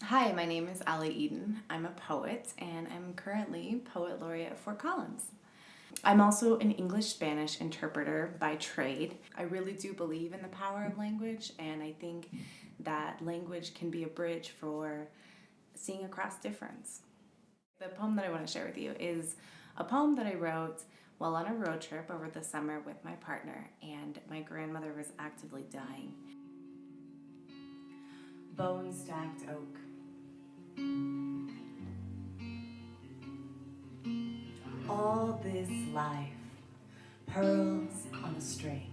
Hi, my name is Allie Eden. I'm a poet and I'm currently Poet Laureate at Fort Collins. I'm also an English-Spanish interpreter by trade. I really do believe in the power of language, and I think that language can be a bridge for seeing across difference. The poem that I want to share with you is a poem that I wrote while on a road trip over the summer with my partner, and my grandmother was actively dying. Bone-stacked oak. All this life, pearls on a string.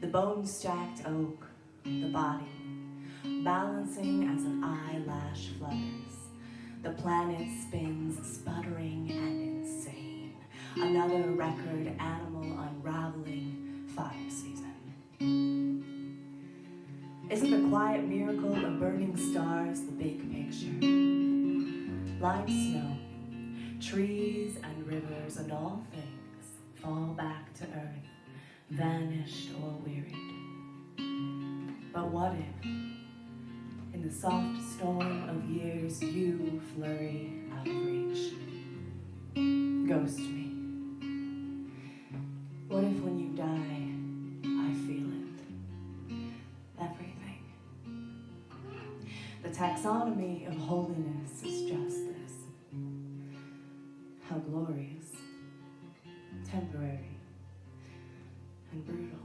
The bone-stacked oak, the body, balancing as an eyelash flutters. The planet spins, sputtering and insane. Another record animal unraveling, fire season. Isn't the quiet miracle of burning stars the big picture? Like snow, trees and rivers and all things fall back to earth, vanished or wearied. But what if, in the soft storm of years, you flurry out of reach? Ghost me. What if when you die, I feel it? Everything. The taxonomy of holiness is just this. How glorious, temporary, and brutal.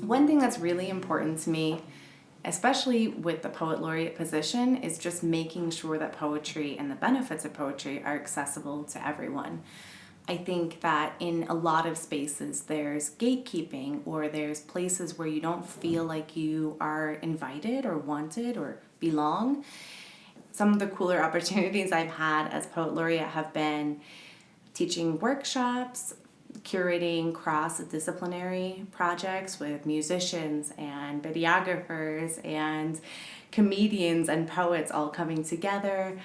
One thing that's really important to me, especially with the Poet Laureate position, is just making sure that poetry and the benefits of poetry are accessible to everyone. I think that in a lot of spaces there's gatekeeping, or there's places where you don't feel like you are invited or wanted or belong. Some of the cooler opportunities I've had as Poet Laureate have been teaching workshops, curating cross-disciplinary projects with musicians and videographers and comedians and poets all coming together.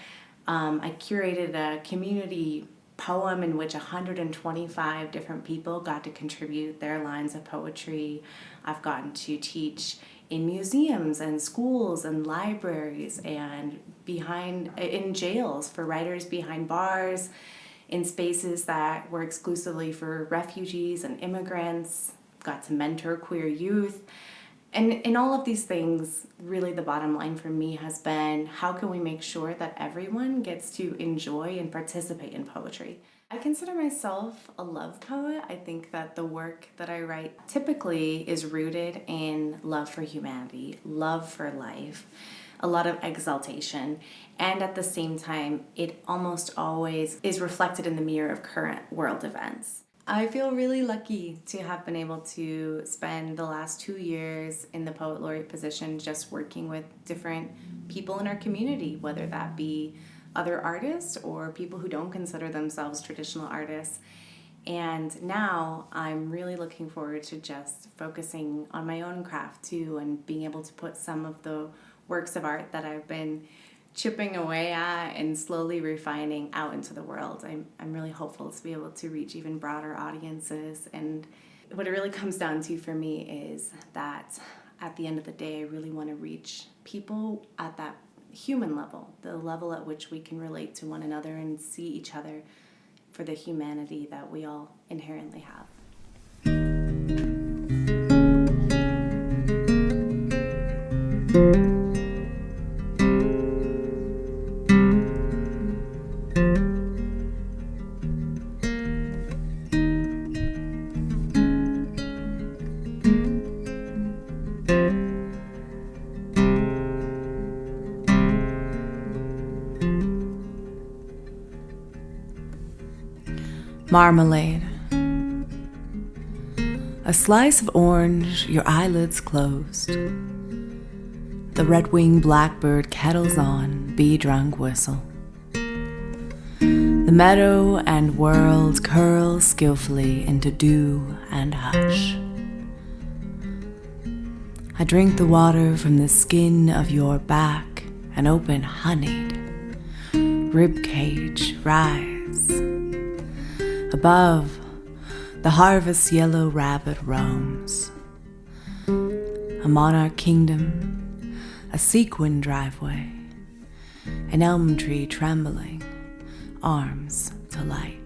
I curated a community poem in which 125 different people got to contribute their lines of poetry. I've gotten to teach in museums and schools and libraries and in jails for writers behind bars, in spaces that were exclusively for refugees and immigrants. Got to mentor queer youth. And in all of these things, really the bottom line for me has been, how can we make sure that everyone gets to enjoy and participate in poetry? I consider myself a love poet. I think that the work that I write typically is rooted in love for humanity, love for life, a lot of exaltation, and at the same time, it almost always is reflected in the mirror of current world events. I feel really lucky to have been able to spend the last 2 years in the Poet Laureate position just working with different people in our community, whether that be other artists or people who don't consider themselves traditional artists. And now I'm really looking forward to just focusing on my own craft too, and being able to put some of the works of art that I've been chipping away at and slowly refining out into the world. I'm really hopeful to be able to reach even broader audiences. And what it really comes down to for me is that at the end of the day, I really want to reach people at that human level, the level at which we can relate to one another and see each other for the humanity that we all inherently have. Marmalade. A slice of orange, your eyelids closed. The red-winged blackbird kettles on, bee-drunk whistle. The meadow and world curl skillfully into dew and hush. I drink the water from the skin of your back, an open honeyed ribcage rise. Above, the harvest yellow rabbit roams. a monarch kingdom, a sequin driveway, an elm tree trembling, arms to light.